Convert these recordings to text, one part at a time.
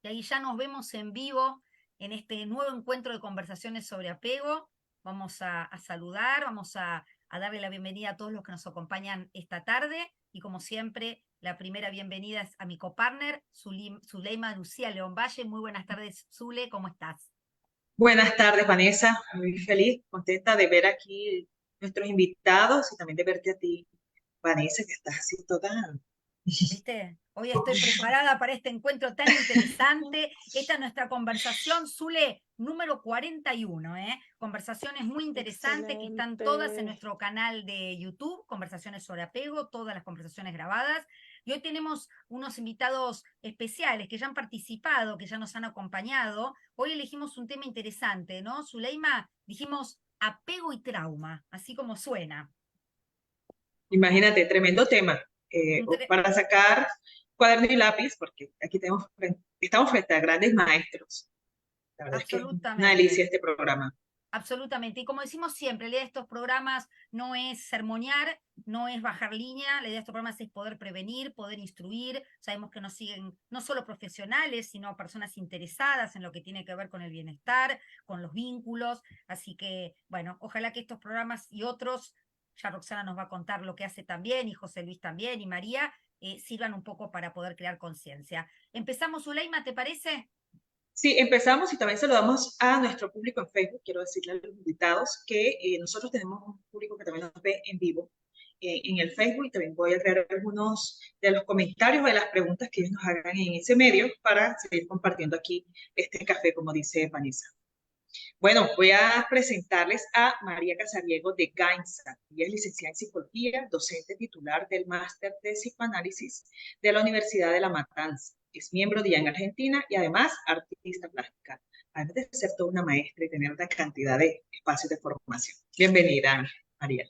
y ahí ya nos vemos en vivo en este nuevo encuentro de conversaciones sobre apego. Vamos a saludar, vamos a darle la bienvenida a todos los que nos acompañan esta tarde, y como siempre, la primera bienvenida es a mi copartner, Zuleima Lucía León Valle. Muy buenas tardes, Zule, ¿cómo estás? Buenas tardes, Vanessa. Muy feliz, contenta de ver aquí nuestros invitados y también de verte a ti, Vanessa, que estás así toda. ¿Viste? Hoy estoy preparada para este encuentro tan interesante. Esta es nuestra conversación, Zule, número 41, ¿eh? Conversaciones muy interesantes que están todas en Excelente. nuestro canal de YouTube, Conversaciones sobre Apego, todas las conversaciones grabadas. Y hoy tenemos unos invitados especiales que ya han participado, que ya nos han acompañado. Hoy elegimos un tema interesante, ¿no? Zuleima, dijimos apego y trauma, así como suena. Imagínate, tremendo tema Un tre- para sacar cuaderno y lápiz, porque aquí estamos frente a grandes maestros. La verdad es que es una Absolutamente. delicia este programa. Absolutamente. Y como decimos siempre, la idea de estos programas no es sermonear, no es bajar línea, la idea de estos programas es poder prevenir, poder instruir. Sabemos que nos siguen no solo profesionales, sino personas interesadas en lo que tiene que ver con el bienestar, con los vínculos. Así que, bueno, ojalá que estos programas y otros, ya Roxana nos va a contar lo que hace también, y José Luis también, y María, sirvan un poco para poder crear conciencia. Empezamos, Zuleima, ¿te parece? Sí, empezamos y también saludamos a nuestro público en Facebook. Quiero decirle a los invitados que nosotros tenemos un público que también nos ve en vivo en el Facebook, y también voy a crear algunos de los comentarios o de las preguntas que ellos nos hagan en ese medio para seguir compartiendo aquí este café, como dice Vanessa. Bueno, voy a presentarles a María Casariego de Gainza. Ella es licenciada en psicología, docente titular del máster de psicoanálisis de la Universidad de La Matanza. Es miembro de IAN Argentina y además artista plástica. Además de ser toda una maestra y tener una cantidad de espacios de formación. Bienvenida, María.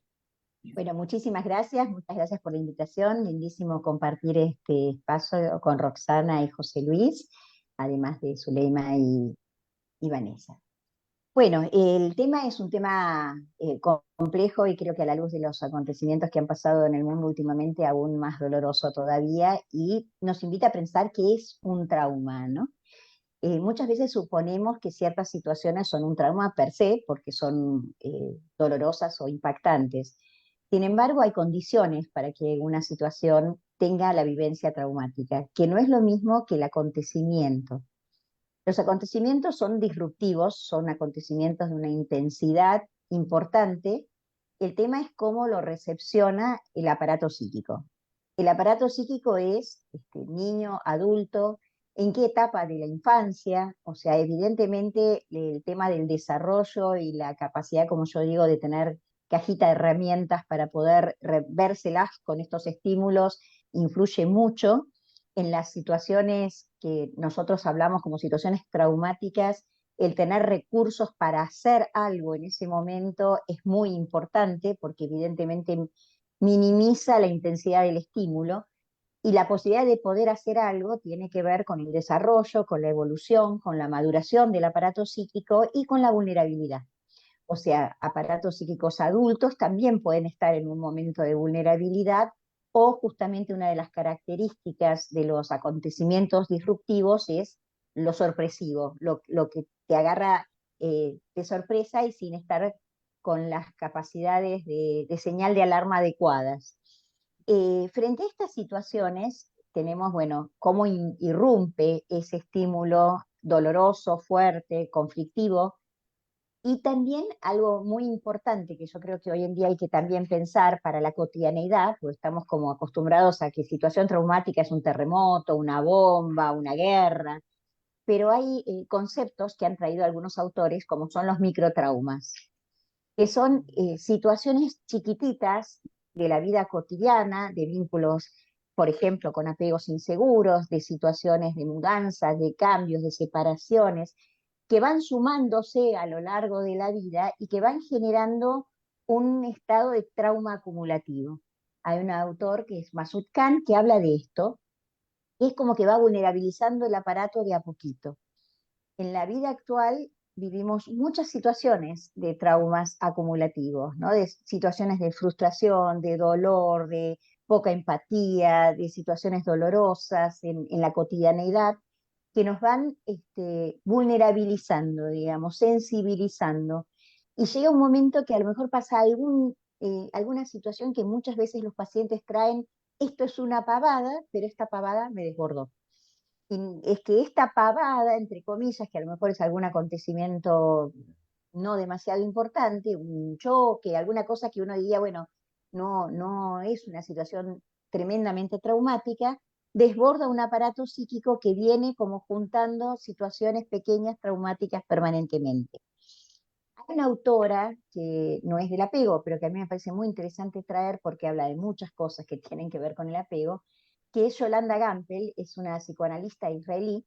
Bueno, muchas gracias por la invitación. Lindísimo compartir este espacio con Roxana y José Luis, además de Zuleima y Vanessa. Bueno, el tema es un tema complejo y creo que a la luz de los acontecimientos que han pasado en el mundo últimamente, aún más doloroso todavía, y nos invita a pensar qué es un trauma, ¿no? Muchas veces suponemos que ciertas situaciones son un trauma per se, porque son dolorosas o impactantes. Sin embargo, hay condiciones para que una situación tenga la vivencia traumática, que no es lo mismo que el acontecimiento. Los acontecimientos son disruptivos, son acontecimientos de una intensidad importante. El tema es cómo lo recepciona el aparato psíquico. El aparato psíquico es niño, adulto, en qué etapa de la infancia, o sea, evidentemente el tema del desarrollo y la capacidad, como yo digo, de tener cajita de herramientas para poder vérselas con estos estímulos influye mucho en las situaciones que nosotros hablamos como situaciones traumáticas. El tener recursos para hacer algo en ese momento es muy importante porque evidentemente minimiza la intensidad del estímulo, y la posibilidad de poder hacer algo tiene que ver con el desarrollo, con la evolución, con la maduración del aparato psíquico y con la vulnerabilidad. O sea, aparatos psíquicos adultos también pueden estar en un momento de vulnerabilidad, o justamente una de las características de los acontecimientos disruptivos es lo sorpresivo, lo que te agarra de sorpresa y sin estar con las capacidades de señal de alarma adecuadas. Frente a estas situaciones, tenemos, bueno, cómo irrumpe ese estímulo doloroso, fuerte, conflictivo, y también algo muy importante que yo creo que hoy en día hay que también pensar para la cotidianeidad, porque estamos como acostumbrados a que situación traumática es un terremoto, una bomba, una guerra, pero hay conceptos que han traído algunos autores como son los microtraumas, que son situaciones chiquititas de la vida cotidiana, de vínculos, por ejemplo, con apegos inseguros, de situaciones de mudanzas, de cambios, de separaciones, que van sumándose a lo largo de la vida y que van generando un estado de trauma acumulativo. Hay un autor que es Masud Khan que habla de esto, y es como que va vulnerabilizando el aparato de a poquito. En la vida actual vivimos muchas situaciones de traumas acumulativos, ¿no? De situaciones de frustración, de dolor, de poca empatía, de situaciones dolorosas en la cotidianeidad, que nos van vulnerabilizando, digamos, sensibilizando. Y llega un momento que a lo mejor pasa alguna situación que muchas veces los pacientes traen, esto es una pavada, pero esta pavada me desbordó. Y es que esta pavada, entre comillas, que a lo mejor es algún acontecimiento no demasiado importante, un choque, alguna cosa que uno diría, bueno, no es una situación tremendamente traumática, desborda un aparato psíquico que viene como juntando situaciones pequeñas traumáticas permanentemente. Hay una autora que no es del apego, pero que a mí me parece muy interesante traer porque habla de muchas cosas que tienen que ver con el apego, que es Yolanda Gampel, es una psicoanalista israelí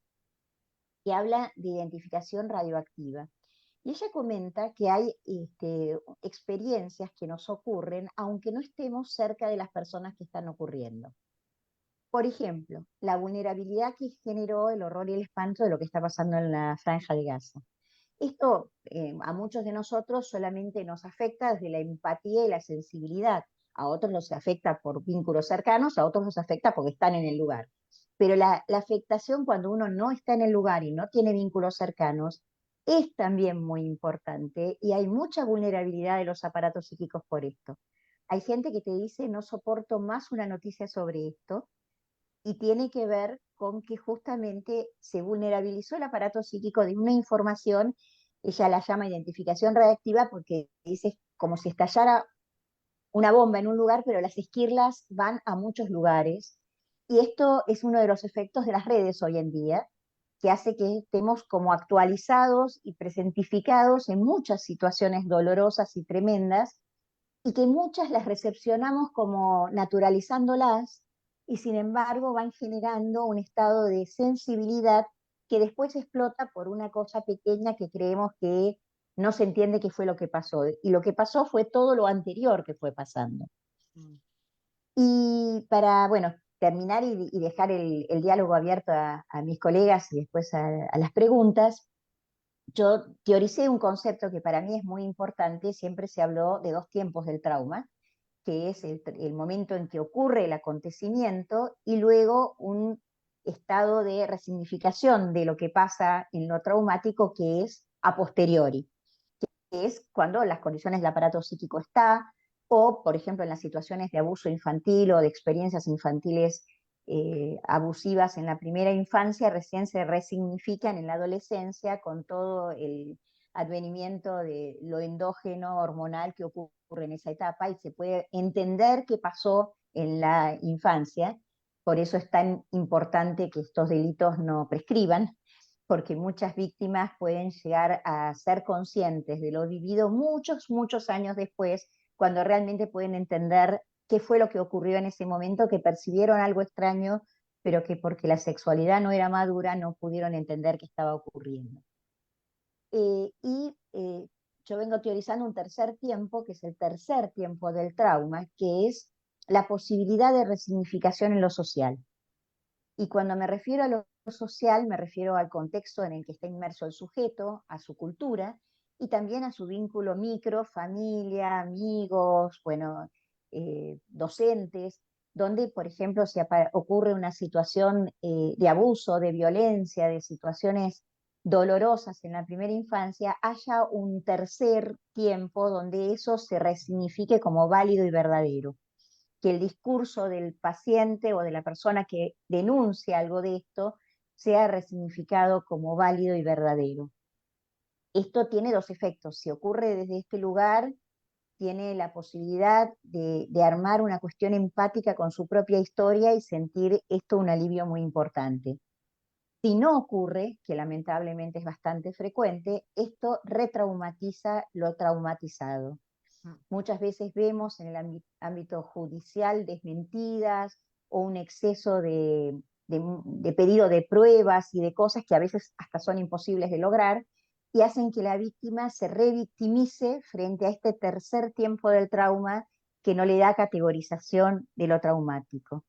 que habla de identificación radioactiva. Y ella comenta que hay experiencias que nos ocurren aunque no estemos cerca de las personas que están ocurriendo. Por ejemplo, la vulnerabilidad que generó el horror y el espanto de lo que está pasando en la Franja de Gaza. Esto a muchos de nosotros solamente nos afecta desde la empatía y la sensibilidad. A otros los afecta por vínculos cercanos, a otros los afecta porque están en el lugar. Pero la afectación cuando uno no está en el lugar y no tiene vínculos cercanos es también muy importante y hay mucha vulnerabilidad de los aparatos psíquicos por esto. Hay gente que te dice no soporto más una noticia sobre esto y tiene que ver con que justamente se vulnerabilizó el aparato psíquico de una información, ella la llama identificación reactiva porque dice como si estallara una bomba en un lugar, pero las esquirlas van a muchos lugares. Y esto es uno de los efectos de las redes hoy en día, que hace que estemos como actualizados y presentificados en muchas situaciones dolorosas y tremendas, y que muchas las recepcionamos como naturalizándolas y sin embargo van generando un estado de sensibilidad que después explota por una cosa pequeña que creemos que no se entiende qué fue lo que pasó. Y lo que pasó fue todo lo anterior que fue pasando. Y para, bueno, terminar y dejar el diálogo abierto a mis colegas y después a las preguntas, yo teoricé un concepto que para mí es muy importante, siempre se habló de dos tiempos del trauma, que es el momento en que ocurre el acontecimiento y luego un estado de resignificación de lo que pasa en lo traumático, que es a posteriori, que es cuando las condiciones del aparato psíquico está, o por ejemplo en las situaciones de abuso infantil o de experiencias infantiles abusivas en la primera infancia, recién se resignifican en la adolescencia con todo el advenimiento de lo endógeno hormonal que ocurre en esa etapa y se puede entender qué pasó en la infancia. Por eso es tan importante que estos delitos no prescriban, porque muchas víctimas pueden llegar a ser conscientes de lo vivido muchos años después, cuando realmente pueden entender qué fue lo que ocurrió en ese momento, que percibieron algo extraño, pero que porque la sexualidad no era madura no pudieron entender qué estaba ocurriendo. Yo vengo teorizando un tercer tiempo, que es el tercer tiempo del trauma, que es la posibilidad de resignificación en lo social. Y cuando me refiero a lo social, me refiero al contexto en el que está inmerso el sujeto, a su cultura y también a su vínculo micro, familia, amigos, bueno, docentes, donde, por ejemplo, si ocurre una situación de abuso, de violencia, de situaciones dolorosas en la primera infancia, haya un tercer tiempo donde eso se resignifique como válido y verdadero, que el discurso del paciente o de la persona que denuncia algo de esto sea resignificado como válido y verdadero. Esto tiene dos efectos. Si ocurre desde este lugar, tiene la posibilidad de armar una cuestión empática con su propia historia y sentir esto un alivio muy importante. Si no ocurre, que lamentablemente es bastante frecuente, esto retraumatiza lo traumatizado. Muchas veces vemos en el ámbito judicial desmentidas o un exceso de pedido de pruebas y de cosas que a veces hasta son imposibles de lograr y hacen que la víctima se revictimice frente a este tercer tiempo del trauma que no le da categorización de lo traumático.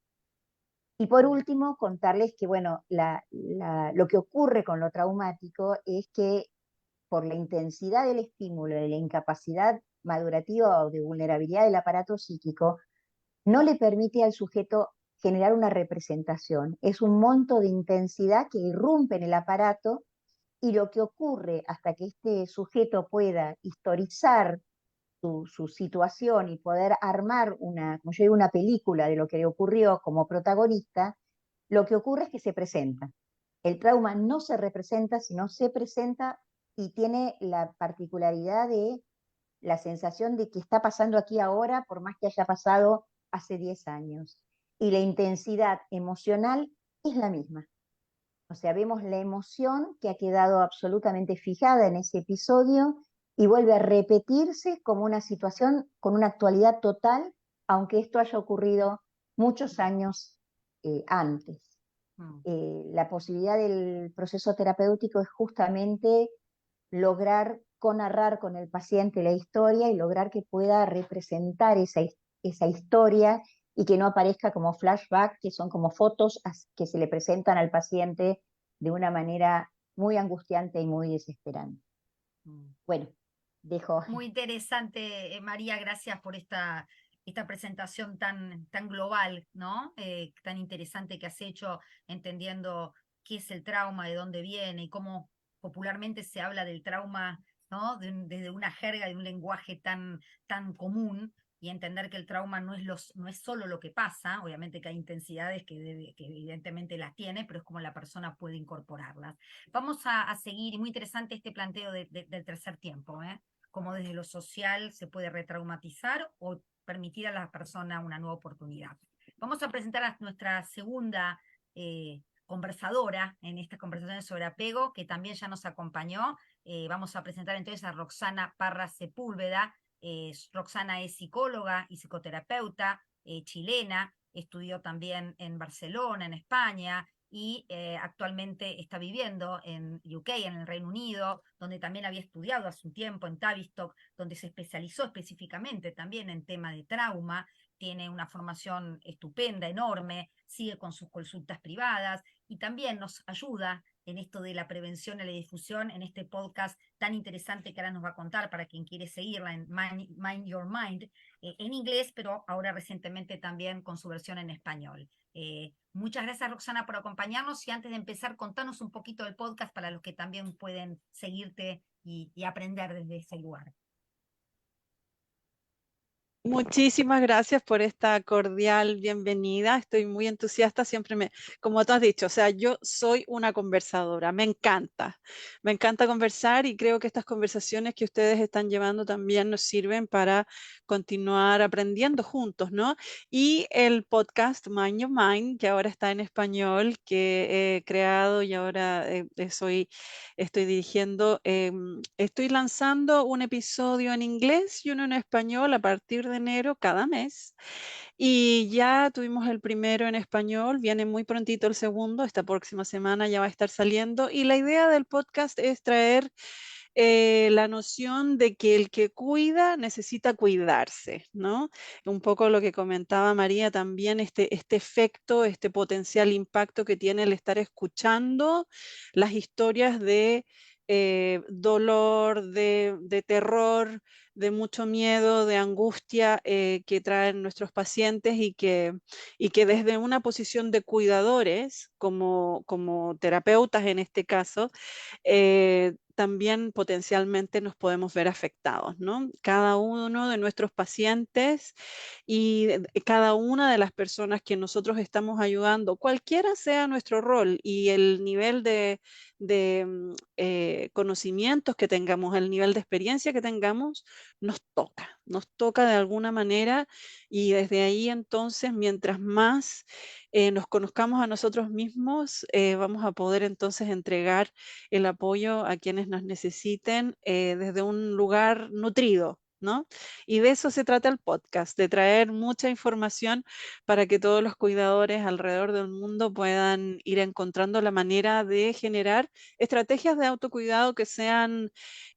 Y por último, contarles que, bueno, lo que ocurre con lo traumático es que por la intensidad del estímulo y la incapacidad madurativa o de vulnerabilidad del aparato psíquico, no le permite al sujeto generar una representación. Es un monto de intensidad que irrumpe en el aparato y lo que ocurre hasta que este sujeto pueda historizar su situación y poder armar como yo digo, una película de lo que le ocurrió como protagonista, lo que ocurre es que se presenta. El trauma no se representa, sino se presenta y tiene la particularidad de la sensación de que está pasando aquí ahora, por más que haya pasado hace 10 años. Y la intensidad emocional es la misma. O sea, vemos la emoción que ha quedado absolutamente fijada en ese episodio y vuelve a repetirse como una situación con una actualidad total, aunque esto haya ocurrido muchos años antes. La posibilidad del proceso terapéutico es justamente lograr narrar con el paciente la historia y lograr que pueda representar esa historia y que no aparezca como flashback, que son como fotos que se le presentan al paciente de una manera muy angustiante y muy desesperante. Bueno, dejo. Muy interesante, María, gracias por esta presentación tan global, ¿no? Tan interesante que has hecho, entendiendo qué es el trauma, de dónde viene y cómo popularmente se habla del trauma, ¿no? Desde una jerga, de un lenguaje tan común, y entender que el trauma no es solo lo que pasa, obviamente que hay intensidades que evidentemente las tiene, pero es como la persona puede incorporarlas. Vamos a seguir, y muy interesante este planteo del tercer tiempo, ¿eh? Cómo desde lo social se puede retraumatizar o permitir a la persona una nueva oportunidad. Vamos a presentar a nuestra segunda conversadora en estas conversaciones sobre apego, que también ya nos acompañó. Vamos a presentar entonces a Roxana Parra Sepúlveda. Roxana es psicóloga y psicoterapeuta chilena, estudió también en Barcelona, en España, y actualmente está viviendo en UK, en el Reino Unido, donde también había estudiado hace un tiempo en Tavistock, donde se especializó específicamente también en tema de trauma. Tiene una formación estupenda, enorme, sigue con sus consultas privadas y también nos ayuda en esto de la prevención y la difusión en este podcast tan interesante que ahora nos va a contar para quien quiere seguirla en Mind Your Mind, en inglés, pero ahora recientemente también con su versión en español. Muchas gracias, Roxana, por acompañarnos, y antes de empezar, contanos un poquito del podcast para los que también pueden seguirte y aprender desde ese lugar. Muchísimas gracias por esta cordial bienvenida. Estoy muy entusiasta, como tú has dicho, o sea, yo soy una conversadora, me encanta conversar, y creo que estas conversaciones que ustedes están llevando también nos sirven para continuar aprendiendo juntos, ¿no? Y el podcast Mind Your Mind, que ahora está en español, que he creado y ahora estoy dirigiendo, estoy lanzando un episodio en inglés y uno en español a partir de enero cada mes, y ya tuvimos el primero en español, viene muy prontito el segundo, esta próxima semana ya va a estar saliendo, y la idea del podcast es traer la noción de que el que cuida necesita cuidarse, ¿no? Un poco lo que comentaba María también, este efecto, este potencial impacto que tiene el estar escuchando las historias de dolor, de terror, de mucho miedo, de angustia que traen nuestros pacientes, y que desde una posición de cuidadores, como terapeutas en este caso, también potencialmente nos podemos ver afectados, ¿no? Cada uno de nuestros pacientes y cada una de las personas que nosotros estamos ayudando, cualquiera sea nuestro rol y el nivel de conocimientos que tengamos, el nivel de experiencia que tengamos, nos toca de alguna manera, y desde ahí entonces, mientras más nos conozcamos a nosotros mismos, vamos a poder entonces entregar el apoyo a quienes nos necesiten desde un lugar nutrido, ¿no? Y de eso se trata el podcast, de traer mucha información para que todos los cuidadores alrededor del mundo puedan ir encontrando la manera de generar estrategias de autocuidado que sean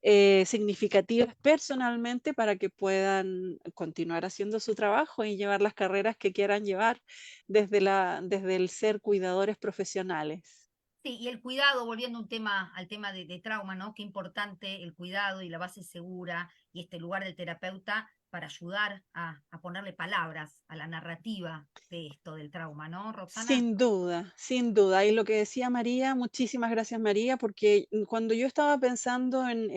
significativas personalmente, para que puedan continuar haciendo su trabajo y llevar las carreras que quieran llevar desde el ser cuidadores profesionales. Sí, y el cuidado, volviendo al tema de trauma, ¿no? Qué importante el cuidado y la base segura y este lugar del terapeuta para ayudar a ponerle palabras a la narrativa de esto, del trauma, ¿no, Roxana? Sin duda, sin duda. Y lo que decía María, muchísimas gracias María, porque cuando yo estaba pensando en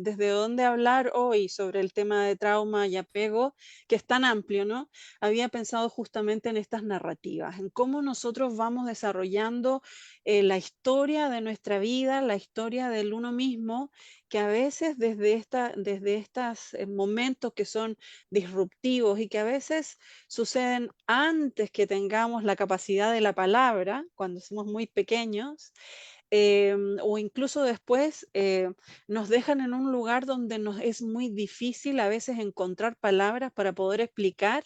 desde dónde hablar hoy sobre el tema de trauma y apego, que es tan amplio, ¿no? Había pensado justamente en estas narrativas, en cómo nosotros vamos desarrollando la historia de nuestra vida, la historia del uno mismo, que a veces desde estos momentos que son disruptivos y que a veces suceden antes que tengamos la capacidad de la palabra, cuando somos muy pequeños, o incluso después nos dejan en un lugar donde nos es muy difícil a veces encontrar palabras para poder explicar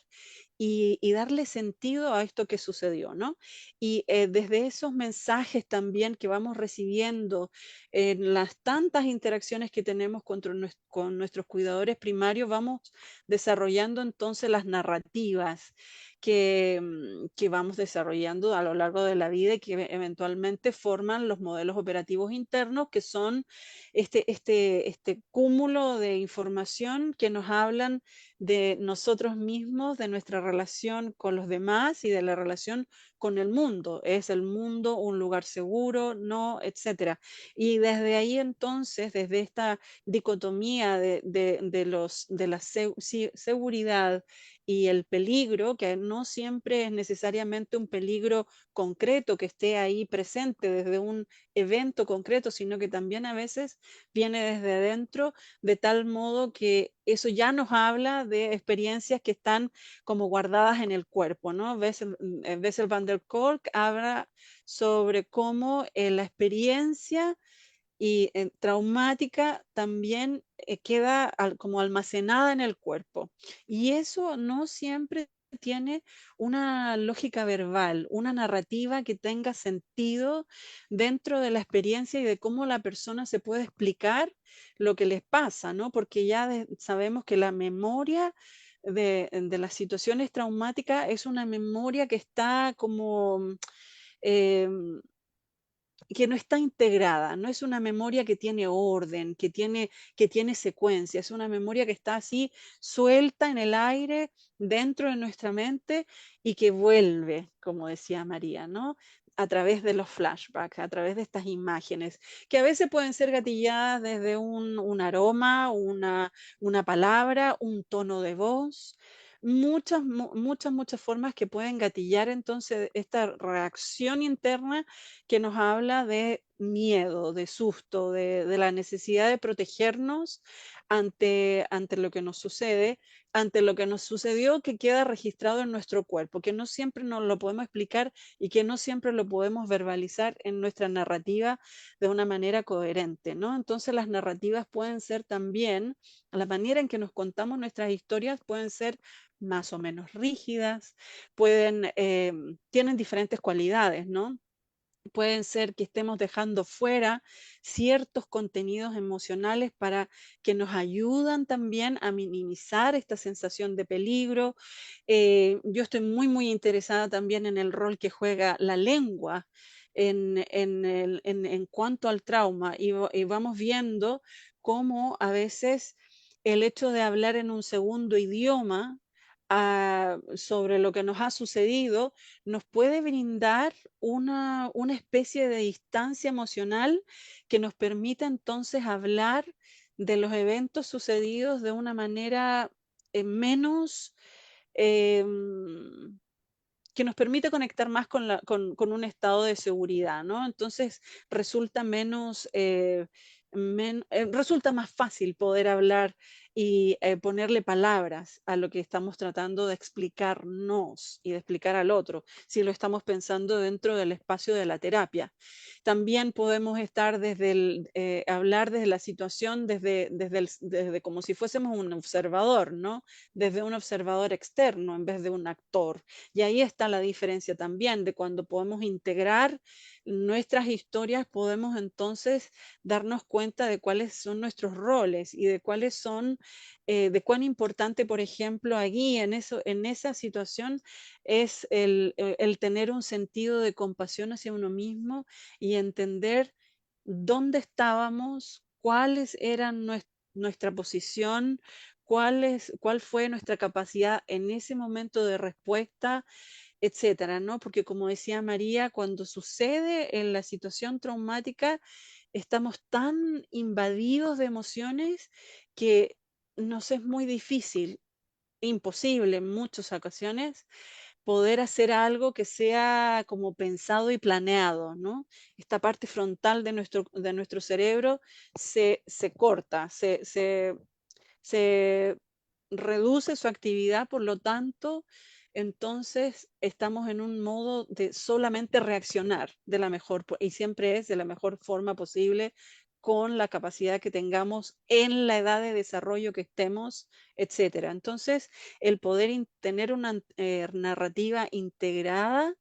y darle sentido a esto que sucedió, ¿no? Y desde esos mensajes también que vamos recibiendo en las tantas interacciones que tenemos con nuestros cuidadores primarios, vamos desarrollando entonces las narrativas que vamos desarrollando a lo largo de la vida y que eventualmente forman los modelos operativos internos, que son este cúmulo de información que nos hablan de nosotros mismos, de nuestra relación con los demás y de la relación con el mundo. ¿Es el mundo un lugar seguro? No, etcétera. Y desde ahí entonces, desde esta dicotomía de la seguridad y el peligro, que no siempre es necesariamente un peligro concreto que esté ahí presente desde un evento concreto, sino que también a veces viene desde adentro, de tal modo que eso ya nos habla de experiencias que están como guardadas en el cuerpo, ¿no? Bessel van der Kolk habla sobre cómo la experiencia traumática también queda como almacenada en el cuerpo. Y eso no siempre tiene una lógica verbal, una narrativa que tenga sentido dentro de la experiencia y de cómo la persona se puede explicar lo que les pasa, ¿no? Porque ya sabemos que la memoria de las situaciones traumáticas es una memoria que está como em, que no está integrada, no es una memoria que tiene orden, que tiene secuencia, es una memoria que está así suelta en el aire dentro de nuestra mente y que vuelve, como decía María, ¿no? A través de los flashbacks, a través de estas imágenes, que a veces pueden ser gatilladas desde un aroma, una palabra, un tono de voz, muchas formas que pueden gatillar entonces esta reacción interna que nos habla de miedo, de susto, de la necesidad de protegernos ante lo que nos sucede, ante lo que nos sucedió que queda registrado en nuestro cuerpo, que no siempre nos lo podemos explicar y que no siempre lo podemos verbalizar en nuestra narrativa de una manera coherente, ¿no? Entonces las narrativas pueden ser también, la manera en que nos contamos nuestras historias pueden ser más o menos rígidas, tienen diferentes cualidades, ¿no? Pueden ser que estemos dejando fuera ciertos contenidos emocionales para que nos ayudan también a minimizar esta sensación de peligro. Yo estoy muy interesada también en el rol que juega la lengua en cuanto al trauma y vamos viendo cómo a veces el hecho de hablar en un segundo idioma sobre lo que nos ha sucedido nos puede brindar una especie de distancia emocional que nos permita entonces hablar de los eventos sucedidos de una manera menos, em, que nos permite conectar más con un estado de seguridad, ¿no? Entonces resulta resulta más fácil poder hablar y ponerle palabras a lo que estamos tratando de explicarnos y de explicar al otro, si lo estamos pensando dentro del espacio de la terapia. También podemos estar hablar desde la situación, desde como si fuésemos un observador, ¿no? Desde un observador externo en vez de un actor. Y ahí está la diferencia también de cuando podemos integrar nuestras historias, podemos entonces darnos cuenta de cuáles son nuestros roles y de cuáles son, de cuán importante, por ejemplo, allí en esa situación es el tener un sentido de compasión hacia uno mismo y entender dónde estábamos, cuáles eran nuestra posición, cuál fue nuestra capacidad en ese momento de respuesta, etcétera, ¿no? Porque como decía María, cuando sucede en la situación traumática, estamos tan invadidos de emociones que nos es muy difícil, imposible en muchas ocasiones, poder hacer algo que sea como pensado y planeado, ¿no? Esta parte frontal de nuestro cerebro se corta, se reduce su actividad, por lo tanto, entonces estamos en un modo de solamente reaccionar de la mejor, y siempre es de la mejor forma posible, con la capacidad que tengamos en la edad de desarrollo que estemos, etcétera. Entonces, el poder tener una narrativa integrada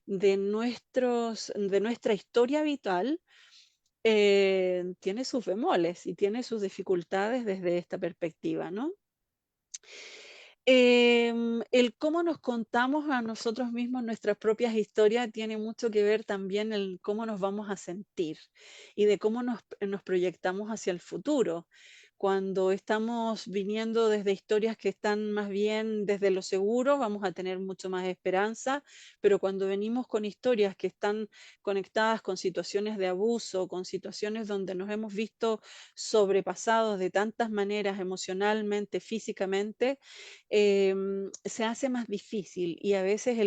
de nuestra historia vital tiene sus bemoles y tiene sus dificultades desde esta perspectiva, ¿no? El cómo nos contamos a nosotros mismos nuestras propias historias tiene mucho que ver también en cómo nos vamos a sentir y de cómo nos proyectamos hacia el futuro. Cuando estamos viniendo desde historias que están más bien desde lo seguro, vamos a tener mucho más esperanza, pero cuando venimos con historias que están conectadas con situaciones de abuso, con situaciones donde nos hemos visto sobrepasados de tantas maneras emocionalmente, físicamente, se hace más difícil y a veces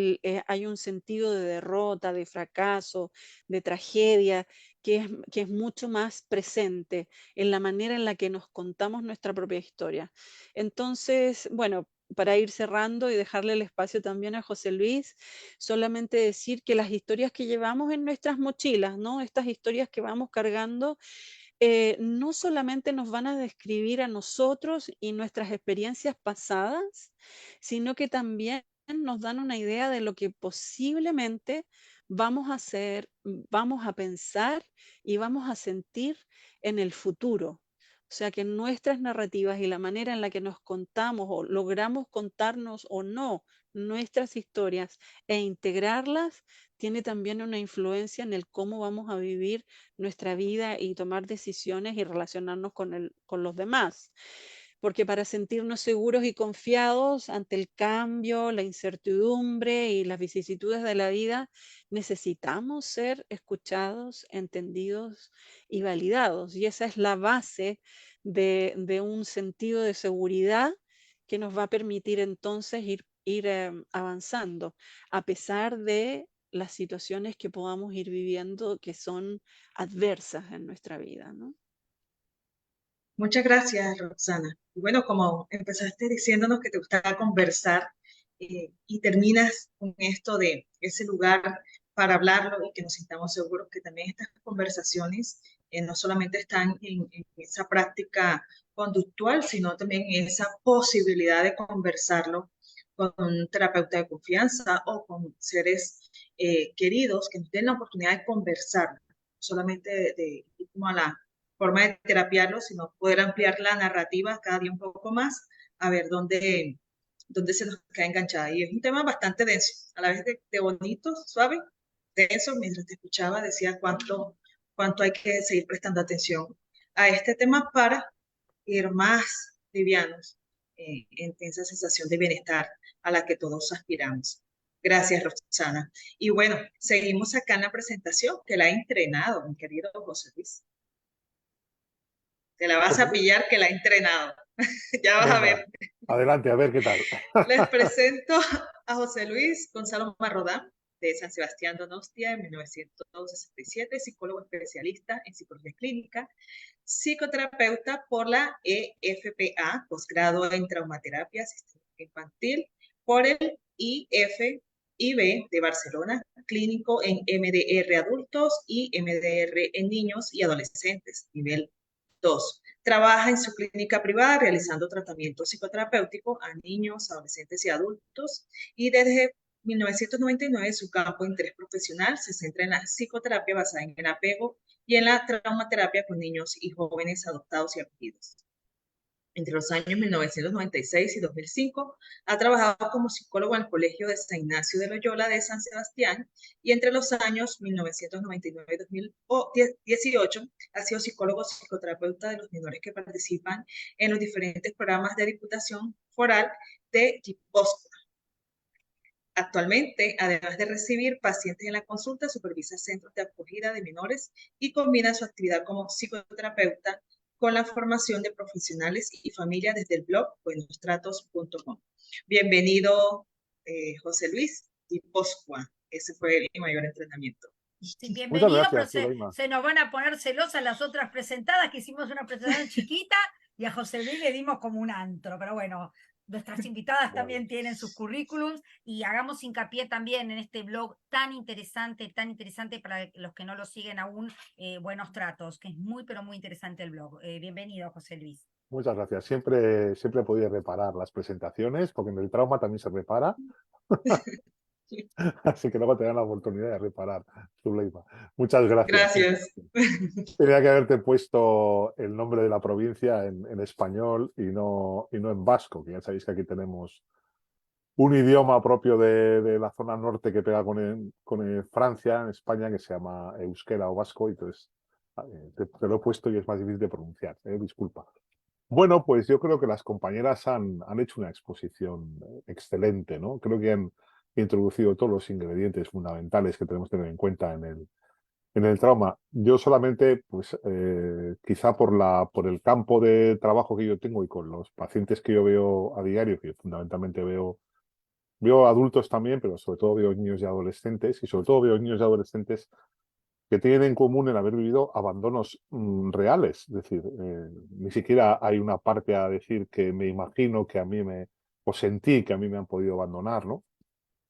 hay un sentido de derrota, de fracaso, de tragedia, que es mucho más presente en la manera en la que nos contamos nuestra propia historia. Entonces, bueno, para ir cerrando y dejarle el espacio también a José Luis, solamente decir que las historias que llevamos en nuestras mochilas, ¿no? Estas historias que vamos cargando, no solamente nos van a describir a nosotros y nuestras experiencias pasadas, sino que también nos dan una idea de lo que posiblemente vamos a hacer, vamos a pensar y vamos a sentir en el futuro. O sea que nuestras narrativas y la manera en la que nos contamos o logramos contarnos o no nuestras historias e integrarlas tiene también una influencia en el cómo vamos a vivir nuestra vida y tomar decisiones y relacionarnos con los demás. Porque para sentirnos seguros y confiados ante el cambio, la incertidumbre y las vicisitudes de la vida, necesitamos ser escuchados, entendidos y validados. Y esa es la base de un sentido de seguridad que nos va a permitir entonces ir avanzando, a pesar de las situaciones que podamos ir viviendo que son adversas en nuestra vida, ¿no? Muchas gracias, Roxana. Y bueno, como empezaste diciéndonos que te gustaba conversar y terminas con esto de ese lugar para hablarlo y que nos sintamos seguros que también estas conversaciones no solamente están en esa práctica conductual, sino también en esa posibilidad de conversarlo con un terapeuta de confianza o con seres queridos que nos den la oportunidad de conversar, solamente de ir como a la forma de terapiarlo, sino poder ampliar la narrativa cada día un poco más, a ver dónde se nos queda enganchada. Y es un tema bastante denso, a la vez de bonito, suave, denso. Mientras te escuchaba decía cuánto hay que seguir prestando atención a este tema para ir más livianos en esa sensación de bienestar a la que todos aspiramos. Gracias, Roxana. Y bueno, seguimos acá en la presentación que la ha entrenado, mi querido José Luis. Te la vas a pillar que la he entrenado. Ya vas a Venga, ver. adelante, a ver qué tal. Les presento a José Luis Gonzalo Marrodán, de San Sebastián Donostia, en 1967, psicólogo especialista en psicología clínica, psicoterapeuta por la EFPA, posgrado en traumaterapia sistémica infantil, por el IFIB de Barcelona, clínico en MDR adultos y MDR en niños y adolescentes, nivel 2. Trabaja en su clínica privada realizando tratamiento psicoterapéutico a niños, adolescentes y adultos, y desde 1999 su campo de interés profesional se centra en la psicoterapia basada en el apego y en la traumaterapia con niños y jóvenes adoptados y acogidos. Entre los años 1996 y 2005, ha trabajado como psicólogo en el Colegio de San Ignacio de Loyola de San Sebastián y entre los años 1999 y 2018 ha sido psicólogo psicoterapeuta de los menores que participan en los diferentes programas de Diputación Foral de Guipúzcoa. Actualmente, además de recibir pacientes en la consulta, supervisa centros de acogida de menores y combina su actividad como psicoterapeuta con la formación de profesionales y familias desde el blog buenostratos.com. Bienvenido, José Luis Guipúzcoa. Ese fue el mayor entrenamiento. Sí, Muchas bienvenido, pero gracias, Zuleima. se nos van a poner celosas las otras presentadas, que hicimos una presentación chiquita y a José Luis le dimos como un antro, pero bueno, nuestras invitadas Vale. también tienen sus currículums y hagamos hincapié también en este blog tan interesante para los que no lo siguen aún, Buenos Tratos, que es muy, pero muy interesante el blog. Bienvenido, José Luis. Muchas gracias. Siempre he podido reparar las presentaciones, porque en el trauma también se repara. Así que luego te dan la oportunidad de reparar, Zuleima. Muchas gracias. Gracias. Tenía que haberte puesto el nombre de la provincia en español y no en vasco, que ya sabéis que aquí tenemos un idioma propio de la zona norte que pega con Francia, en España, que se llama euskera o vasco, y entonces te lo he puesto y es más difícil de pronunciar, disculpa. Bueno, pues yo creo que las compañeras han hecho una exposición excelente, ¿no? Creo que han introducido todos los ingredientes fundamentales que tenemos que tener en cuenta en el trauma. Yo solamente, pues quizá por el campo de trabajo que yo tengo y con los pacientes que yo veo a diario, que fundamentalmente veo adultos también, pero sobre todo veo niños y adolescentes, y sobre todo veo niños y adolescentes que tienen en común el haber vivido abandonos reales. Es decir, ni siquiera hay una parte a decir que me imagino que a mí o sentí que a mí me han podido abandonar, ¿no?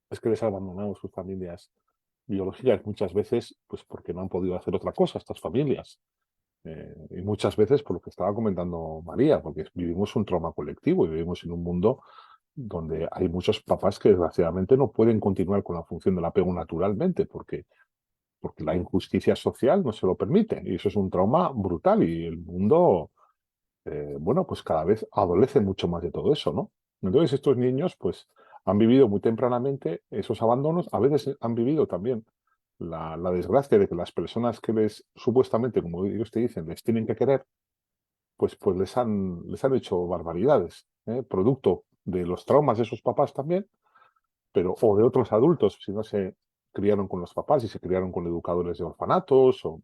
Es que les han abandonado sus familias biológicas muchas veces, pues porque no han podido hacer otra cosa estas familias. Y muchas veces, por lo que estaba comentando María, porque vivimos un trauma colectivo y vivimos en un mundo donde hay muchos papás que desgraciadamente no pueden continuar con la función del apego naturalmente, porque la injusticia social no se lo permite. Y eso es un trauma brutal y el mundo, bueno, pues cada vez adolece mucho más de todo eso, ¿no? Entonces estos niños, pues, han vivido muy tempranamente esos abandonos, a veces han vivido también la desgracia de que las personas que supuestamente, como ellos te dicen, les tienen que querer, pues les han hecho barbaridades, producto de los traumas de esos papás también, pero o de otros adultos, si no se criaron con los papás y se criaron con educadores de orfanatos o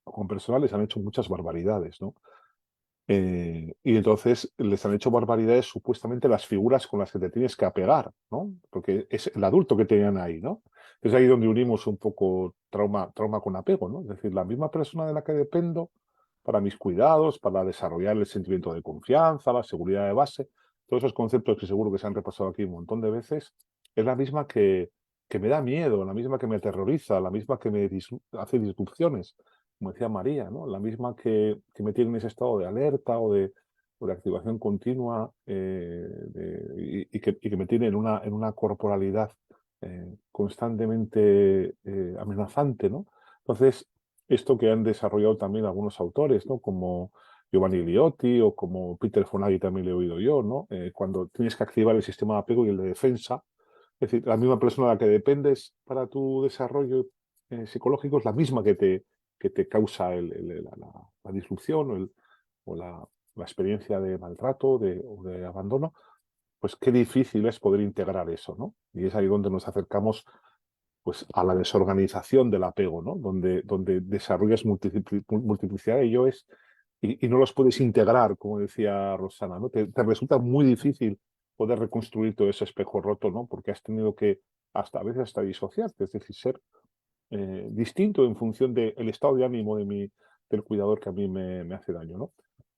con personales, han hecho muchas barbaridades, ¿no? Y entonces les han hecho barbaridades supuestamente las figuras con las que te tienes que apegar, ¿no? Porque es el adulto que tenían ahí, ¿no? Es ahí donde unimos un poco trauma con apego, ¿no? Es decir, la misma persona de la que dependo para mis cuidados, para desarrollar el sentimiento de confianza, la seguridad de base, todos esos conceptos que seguro que se han repasado aquí un montón de veces, es la misma que me da miedo, la misma que me aterroriza, la misma que me hace disrupciones, como decía María, ¿no? La misma que me tiene en ese estado de alerta o de activación continua y que me tiene en una corporalidad constantemente amenazante, ¿no? Entonces, esto que han desarrollado también algunos autores, ¿no? Como Giovanni Liotti o como Peter Fonagy también le he oído yo, ¿no? Cuando tienes que activar el sistema de apego y el de defensa, es decir, la misma persona de la que dependes para tu desarrollo psicológico es la misma que te causa la disrupción o la experiencia de maltrato o de abandono, pues qué difícil es poder integrar eso, ¿no? Y es ahí donde nos acercamos pues, a la desorganización del apego, ¿no? Donde desarrollas multiplicidad de yoes y no los puedes integrar, como decía Rosana, ¿no? Te resulta muy difícil poder reconstruir todo ese espejo roto, ¿no? Porque has tenido que a veces hasta disociarte, es decir, ser distinto en función del estado de ánimo del cuidador que a mí me hace daño, ¿no?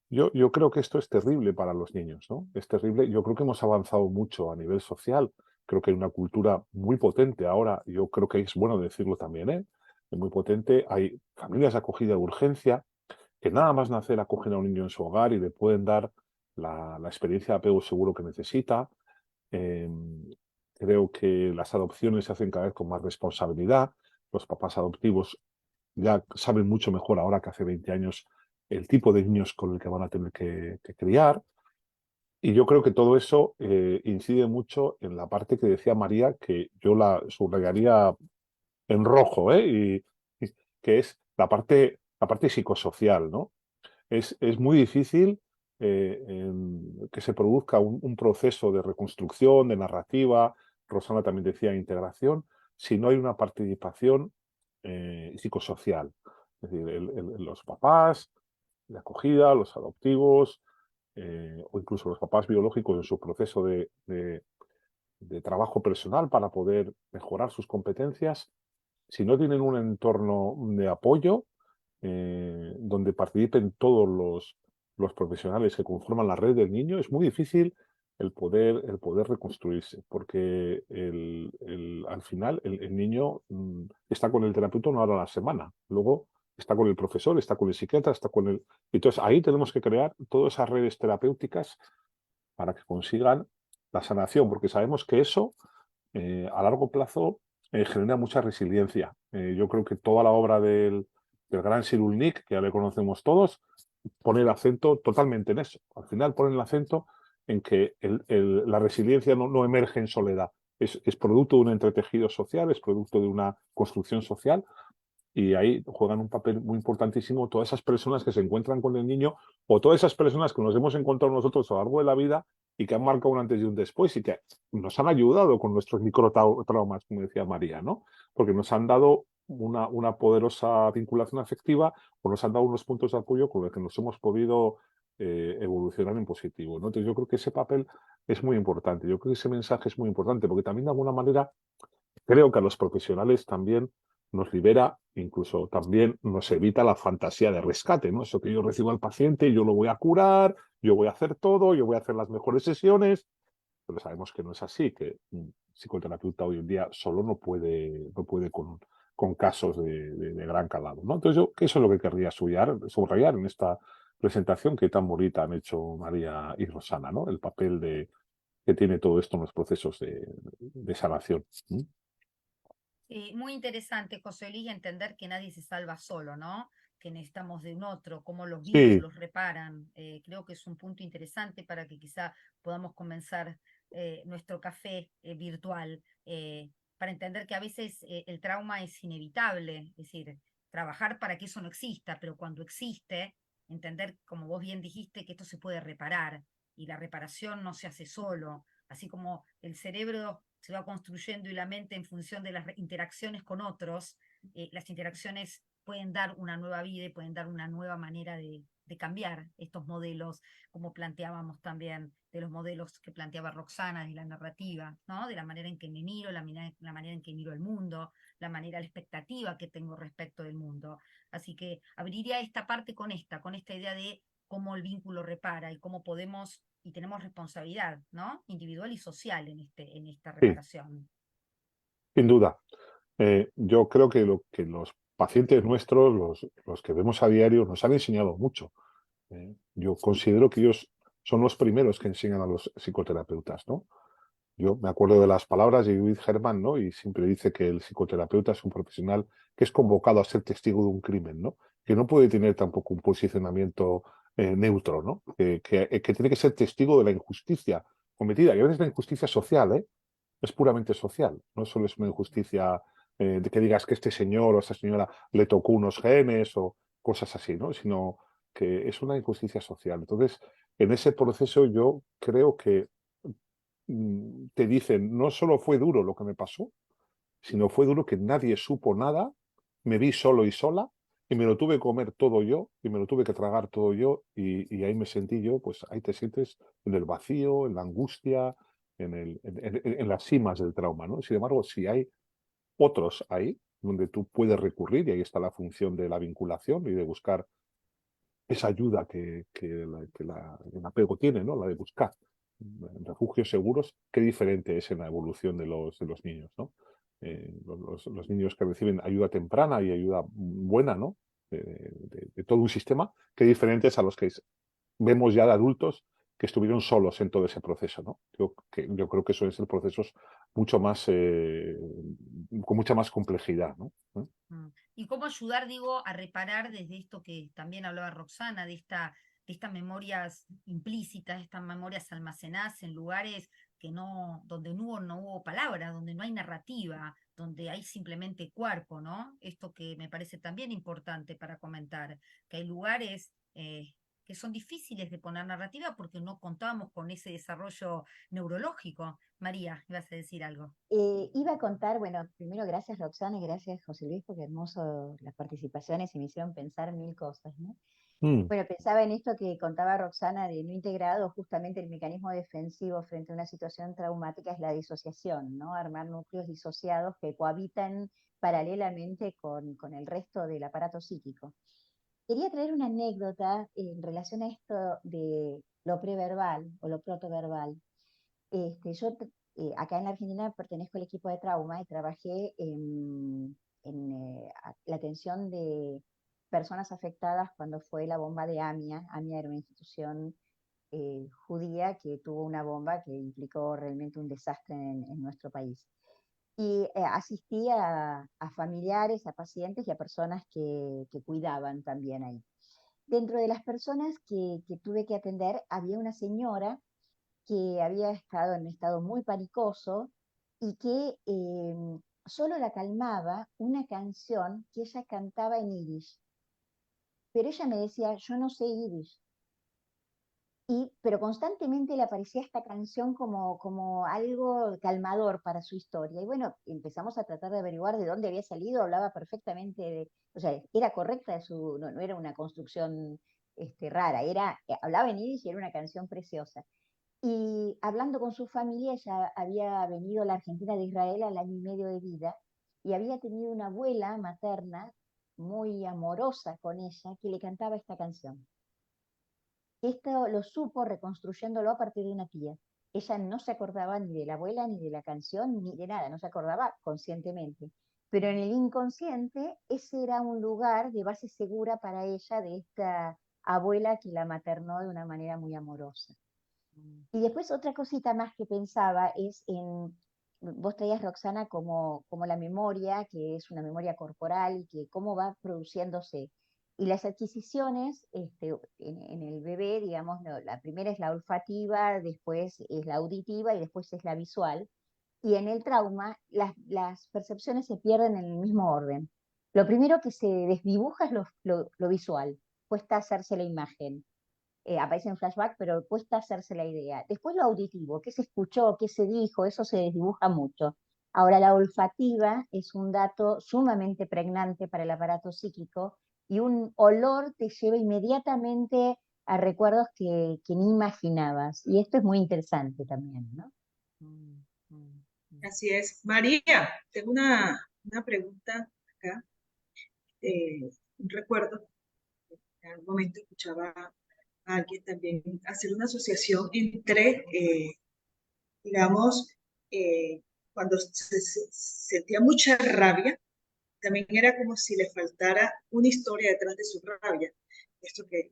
Yo creo que esto es terrible para los niños, ¿no? Es terrible. Yo creo que hemos avanzado mucho a nivel social. Creo que hay una cultura muy potente ahora. Yo creo que es bueno decirlo también, ¿eh? Es muy potente. Hay familias de acogida de urgencia que nada más nacer acogen a un niño en su hogar y le pueden dar la experiencia de apego seguro que necesita. Eh, Creo que las adopciones se hacen cada vez con más responsabilidad. Los papás adoptivos ya saben mucho mejor ahora que hace 20 años el tipo de niños con el que van a tener que criar. Y yo creo que todo eso incide mucho en la parte que decía María, que yo la subrayaría en rojo, y que es la parte psicosocial, ¿no? Es muy difícil que se produzca un proceso de reconstrucción, de narrativa, Rosana también decía integración, si no hay una participación psicosocial. Es decir, los papás de acogida, los adoptivos, o incluso los papás biológicos en su proceso de trabajo personal para poder mejorar sus competencias, si no tienen un entorno de apoyo, donde participen todos los profesionales que conforman la red del niño, es muy difícil el poder reconstruirse, porque al final el niño está con el terapeuta una hora a la semana, luego está con el profesor, está con el psiquiatra, está con el... Entonces ahí tenemos que crear todas esas redes terapéuticas para que consigan la sanación, porque sabemos que eso a largo plazo genera mucha resiliencia. Yo creo que toda la obra del gran Cyrulnik, que ya le conocemos todos, pone el acento totalmente en eso. Al final pone el acento en que la resiliencia no emerge en soledad. Es producto de un entretejido social, es producto de una construcción social, y ahí juegan un papel muy importantísimo todas esas personas que se encuentran con el niño, o todas esas personas que nos hemos encontrado nosotros a lo largo de la vida y que han marcado un antes y un después y que nos han ayudado con nuestros microtraumas, como decía María, ¿no? Porque nos han dado una poderosa vinculación afectiva, o nos han dado unos puntos de apoyo con los que nos hemos podido evolucionar en positivo, ¿no? Entonces yo creo que ese papel es muy importante, yo creo que ese mensaje es muy importante, porque también de alguna manera creo que a los profesionales también nos libera, incluso también nos evita la fantasía de rescate, ¿no? Eso que yo recibo al paciente, yo lo voy a curar, yo voy a hacer todo, yo voy a hacer las mejores sesiones, pero sabemos que no es así, que un psicoterapeuta hoy en día solo no puede con casos de gran calado, ¿no? Entonces yo, que eso es lo que querría subrayar en esta presentación que tan bonita han hecho María y Rosana, ¿no? El papel que tiene todo esto en los procesos de sanación. Muy interesante, José Luis, entender que nadie se salva solo, ¿no? Que necesitamos de un otro, cómo los Sí, vínculos reparan. Creo que es un punto interesante para que quizá podamos comenzar nuestro café virtual, para entender que a veces el trauma es inevitable, es decir, trabajar para que eso no exista, pero cuando existe, entender, como vos bien dijiste, que esto se puede reparar y la reparación no se hace solo, así como el cerebro se va construyendo y la mente en función de las interacciones con otros, las interacciones pueden dar una nueva vida y pueden dar una nueva manera de cambiar estos modelos, como planteábamos también, de los modelos que planteaba Roxana de la narrativa, ¿no? De la manera en que me miro, la manera en que miro el mundo, la expectativa que tengo respecto del mundo. Así que abriría esta parte con esta idea de cómo el vínculo repara y cómo podemos y tenemos responsabilidad, ¿no? Individual y social en esta sí, reparación. sin duda. Yo creo que los pacientes nuestros, los que vemos a diario, nos han enseñado mucho. Yo considero que ellos son los primeros que enseñan a los psicoterapeutas, ¿no? Yo me acuerdo de las palabras de Judith Herman, ¿no? Y siempre dice que el psicoterapeuta es un profesional que es convocado a ser testigo de un crimen, ¿no? Que no puede tener tampoco un posicionamiento neutro, ¿no? Que tiene que ser testigo de la injusticia cometida. Y a veces la injusticia social, ¿eh? Es puramente social. No solo es una injusticia de que digas que este señor o esta señora le tocó unos genes o cosas así, ¿no? Sino que es una injusticia social. Entonces, en ese proceso yo creo que te dicen, no solo fue duro lo que me pasó, sino fue duro que nadie supo nada, me vi solo y sola, y me lo tuve que comer todo yo, y me lo tuve que tragar todo yo, y ahí me sentí yo, pues ahí te sientes en el vacío, en la angustia, en las cimas del trauma, ¿no? Sin embargo, si hay otros ahí donde tú puedes recurrir, y ahí está la función de la vinculación y de buscar esa ayuda que el apego tiene, ¿no? La de buscar refugios seguros, qué diferente es en la evolución de los niños, ¿no? Los niños que reciben ayuda temprana y ayuda buena, ¿no? De todo un sistema, qué diferentes a los que vemos ya de adultos que estuvieron solos en todo ese proceso, ¿no? Yo creo que suelen ser procesos mucho más, con mucha más complejidad, ¿no? Y cómo ayudar, digo, a reparar desde esto que también hablaba Roxana, de estas memorias implícitas, estas memorias almacenadas en lugares que no, donde no hubo palabra, donde no hay narrativa, donde hay simplemente cuerpo, ¿no? Esto que me parece también importante para comentar, que hay lugares que son difíciles de poner narrativa porque no contábamos con ese desarrollo neurológico. María, ibas a decir algo. Iba a contar, bueno, primero gracias Roxana y gracias José Luis, porque hermoso las participaciones y me hicieron pensar mil cosas, ¿no? Mm, Bueno, pensaba en esto que contaba Roxana de no integrado, justamente el mecanismo defensivo frente a una situación traumática es la disociación, ¿no? Armar núcleos disociados que cohabitan paralelamente con el resto del aparato psíquico. Quería traer una anécdota en relación a esto de lo preverbal o lo protoverbal. Yo acá en la Argentina pertenezco al equipo de trauma y trabajé en la atención de personas afectadas cuando fue la bomba de AMIA. AMIA era una institución judía que tuvo una bomba que implicó realmente un desastre en nuestro país. Y asistí a familiares, a pacientes y a personas que cuidaban también ahí. Dentro de las personas que tuve que atender había una señora que había estado en un estado muy panicoso y que solo la calmaba una canción que ella cantaba en yiddish. Pero ella me decía, yo no sé yiddish. Pero constantemente le aparecía esta canción como algo calmador para su historia. Y bueno, empezamos a tratar de averiguar de dónde había salido, hablaba perfectamente, o sea, era correcta, no era una construcción rara, hablaba en yiddish y era una canción preciosa. Y hablando con su familia, ella había venido a la Argentina de Israel al año y medio de vida y había tenido una abuela materna muy amorosa con ella que le cantaba esta canción. Esto lo supo reconstruyéndolo a partir de una tía. Ella no se acordaba ni de la abuela, ni de la canción, ni de nada, no se acordaba conscientemente. Pero en el inconsciente, ese era un lugar de base segura para ella de esta abuela que la maternó de una manera muy amorosa. Y después otra cosita más que pensaba es vos traías Roxana como la memoria, que es una memoria corporal y que cómo va produciéndose. Y las adquisiciones en el bebé, digamos, no, la primera es la olfativa, después es la auditiva y después es la visual. Y en el trauma, las percepciones se pierden en el mismo orden. Lo primero que se desdibuja es lo visual, cuesta hacerse la imagen, aparece en flashback, pero cuesta hacerse la idea. Después lo auditivo, qué se escuchó, qué se dijo, eso se desdibuja mucho. Ahora, la olfativa es un dato sumamente pregnante para el aparato psíquico y un olor te lleva inmediatamente a recuerdos que ni imaginabas. Y esto es muy interesante también, ¿no? Así es. María, tengo una pregunta acá. Un recuerdo, en algún momento escuchaba a alguien también hacer una asociación entre, digamos, eh, cuando sentía mucha rabia, también era como si le faltara una historia detrás de su rabia. Esto que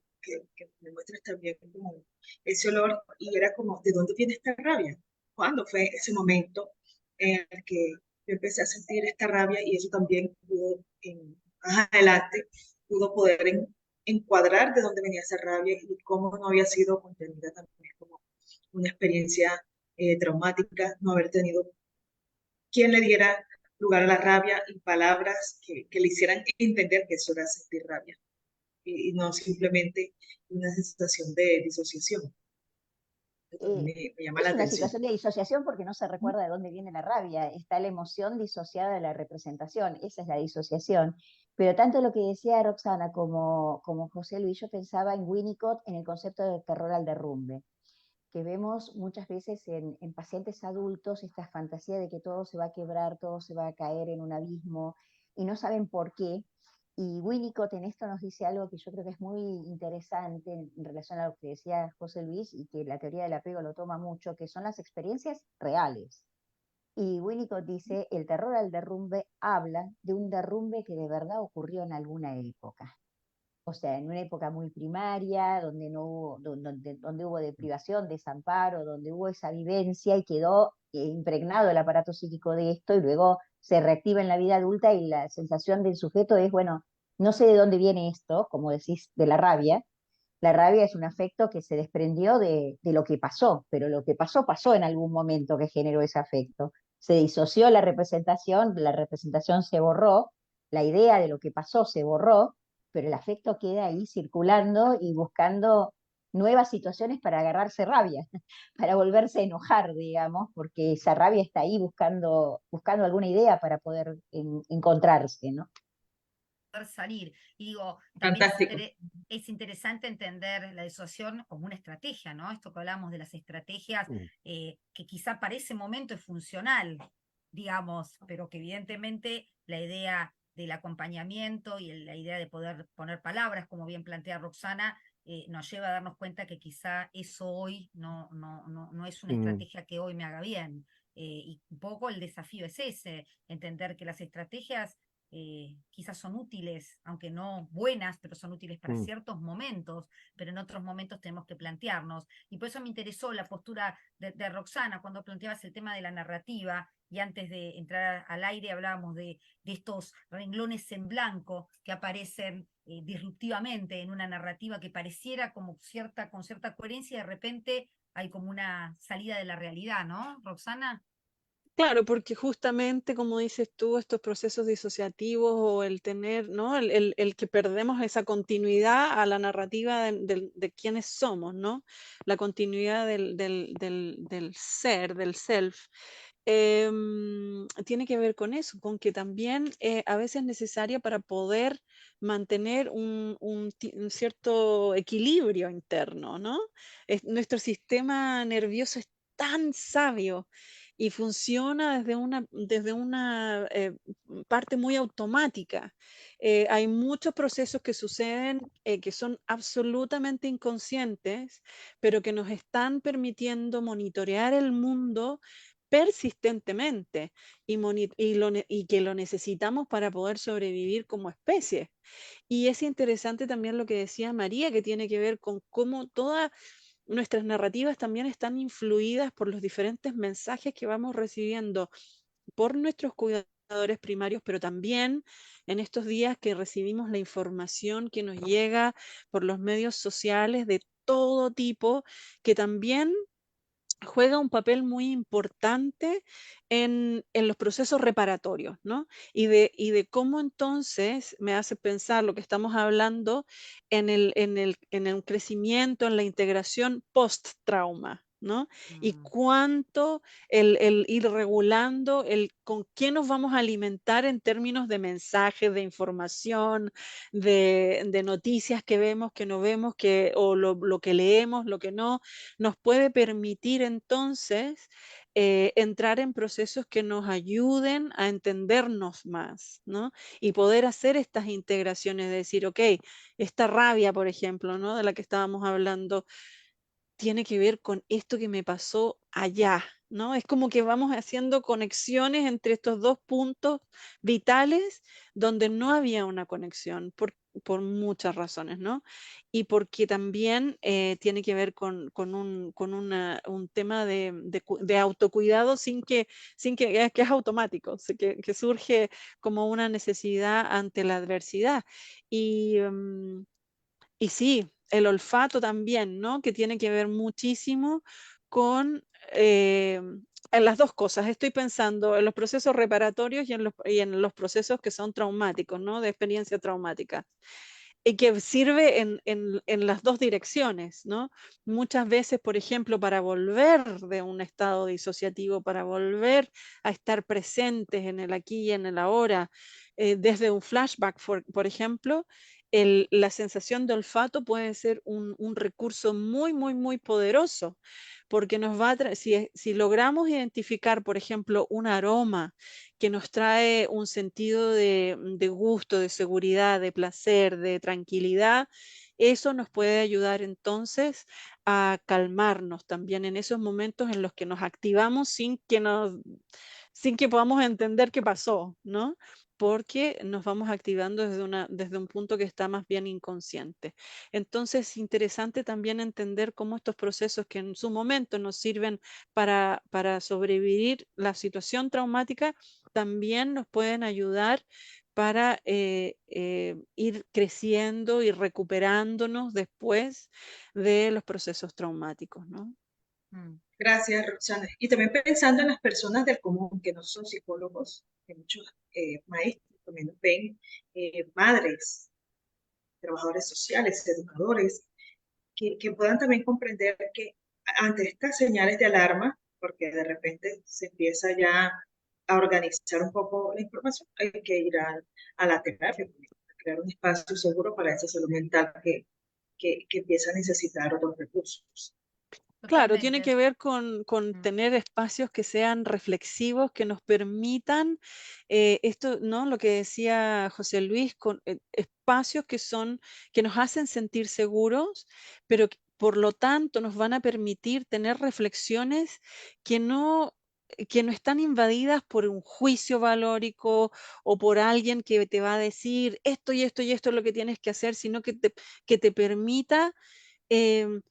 me muestras también como ese olor, y era como, ¿de dónde viene esta rabia? ¿Cuándo fue ese momento en el que yo empecé a sentir esta rabia? Y eso también pudo, más adelante, pudo poder encuadrar de dónde venía esa rabia y cómo no había sido contenida también como una experiencia traumática, no haber tenido quien le diera lugar a la rabia y palabras que le hicieran entender que eso era sentir rabia y no simplemente una sensación de disociación. Me llama la Es una atención. situación de disociación porque no se recuerda de dónde viene la rabia, está la emoción disociada de la representación, esa es la disociación. Pero tanto lo que decía Roxana como José Luis, yo pensaba en Winnicott en el concepto de terror al derrumbe, que vemos muchas veces en pacientes adultos esta fantasía de que todo se va a quebrar, todo se va a caer en un abismo y no saben por qué. Y Winnicott en esto nos dice algo que yo creo que es muy interesante en relación a lo que decía José Luis y que la teoría del apego lo toma mucho, que son las experiencias reales. Y Winnicott dice, el terror al derrumbe habla de un derrumbe que de verdad ocurrió en alguna época. O sea, en una época muy primaria, donde no hubo, donde hubo deprivación, desamparo, donde hubo esa vivencia y quedó impregnado el aparato psíquico de esto y luego se reactiva en la vida adulta y la sensación del sujeto es, bueno, no sé de dónde viene esto, como decís, de la rabia. La rabia es un afecto que se desprendió de lo que pasó, pero lo que pasó pasó en algún momento que generó ese afecto. Se disoció la representación se borró, la idea de lo que pasó se borró, pero el afecto queda ahí circulando y buscando nuevas situaciones para agarrarse rabia, para volverse a enojar, digamos, porque esa rabia está ahí buscando alguna idea para poder encontrarse, ¿no? Poder salir. Y digo, también Fantástico. es interesante entender la disociación como una estrategia, ¿no? Esto que hablamos de las estrategias, que quizá para ese momento es funcional, digamos, pero que evidentemente la idea del acompañamiento y la idea de poder poner palabras, como bien plantea Roxana, nos lleva a darnos cuenta que quizá eso hoy no es una estrategia que hoy me haga bien. Y un poco el desafío es ese, entender que las estrategias quizás son útiles, aunque no buenas, pero son útiles para ciertos momentos, pero en otros momentos tenemos que plantearnos. Y por eso me interesó la postura de Roxana cuando planteabas el tema de la narrativa, y antes de entrar al aire hablábamos de estos renglones en blanco que aparecen disruptivamente en una narrativa que pareciera como con cierta coherencia, y de repente hay como una salida de la realidad, ¿no, Roxana? Claro, porque justamente, como dices tú, estos procesos disociativos o el tener, ¿no? El que perdemos esa continuidad a la narrativa de quiénes somos, ¿no? La continuidad del ser, del self. Tiene que ver con eso, con que también a veces es necesaria para poder mantener un cierto equilibrio interno, ¿no? Nuestro sistema nervioso es tan sabio y funciona desde una parte muy automática. Hay muchos procesos que suceden que son absolutamente inconscientes, pero que nos están permitiendo monitorear el mundo persistentemente y que lo necesitamos para poder sobrevivir como especie. Y es interesante también lo que decía María, que tiene que ver con cómo todas nuestras narrativas también están influidas por los diferentes mensajes que vamos recibiendo por nuestros cuidadores primarios, pero también en estos días que recibimos la información que nos llega por los medios sociales de todo tipo, que también juega un papel muy importante en los procesos reparatorios, ¿no? Y de cómo entonces me hace pensar lo que estamos hablando en el crecimiento, en la integración post-trauma, ¿no? Y cuánto el ir regulando el con qué nos vamos a alimentar en términos de mensajes, de información, de noticias que vemos, que no vemos, o lo que leemos, lo que no, nos puede permitir entonces entrar en procesos que nos ayuden a entendernos más, ¿no? Y poder hacer estas integraciones, de decir, ok, esta rabia, por ejemplo, ¿no? De la que estábamos hablando, tiene que ver con esto que me pasó allá, ¿no? Es como que vamos haciendo conexiones entre estos dos puntos vitales donde no había una conexión por muchas razones, ¿no? Y porque también tiene que ver con un tema de autocuidado que es automático, que surge como una necesidad ante la adversidad. Y, mm, y sí, el olfato también, ¿no? Que tiene que ver muchísimo con en las dos cosas. Estoy pensando en los procesos reparatorios y en los procesos que son traumáticos, ¿no? De experiencia traumática. Y que sirve en las dos direcciones, ¿no? Muchas veces, por ejemplo, para volver de un estado disociativo, para volver a estar presentes en el aquí y en el ahora, desde un flashback, por ejemplo, la sensación de olfato puede ser un recurso muy, muy, muy poderoso, porque si logramos identificar, por ejemplo, un aroma que nos trae un sentido de gusto, de seguridad, de placer, de tranquilidad, eso nos puede ayudar entonces a calmarnos también en esos momentos en los que nos activamos sin que podamos entender qué pasó, ¿no? Porque nos vamos activando desde un punto que está más bien inconsciente. Entonces, es interesante también entender cómo estos procesos que en su momento nos sirven para sobrevivir la situación traumática, también nos pueden ayudar para ir creciendo y recuperándonos después de los procesos traumáticos, ¿no? Mm. Gracias, Roxana. Y también pensando en las personas del común que no son psicólogos, que muchos maestros también nos ven, madres, trabajadores sociales, educadores, que puedan también comprender que ante estas señales de alarma, porque de repente se empieza ya a organizar un poco la información, hay que ir a la terapia, a crear un espacio seguro para esa salud mental que empieza a necesitar otros recursos. Claro, tiene Totalmente. que ver con Mm. tener espacios que sean reflexivos, que nos permitan esto, ¿no? Lo que decía José Luis, con espacios que nos hacen sentir seguros, pero por lo tanto nos van a permitir tener reflexiones que no están invadidas por un juicio valórico o por alguien que te va a decir esto y esto y esto es lo que tienes que hacer, sino que te permita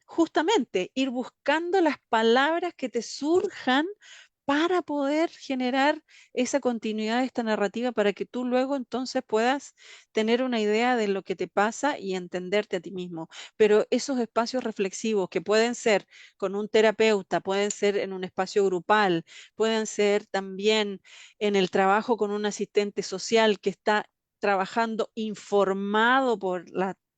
justamente ir buscando las palabras que te surjan para poder generar esa continuidad de esta narrativa para que tú luego entonces puedas tener una idea de lo que te pasa y entenderte a ti mismo. Pero esos espacios reflexivos que pueden ser con un terapeuta, pueden ser en un espacio grupal, pueden ser también en el trabajo con un asistente social que está trabajando informado por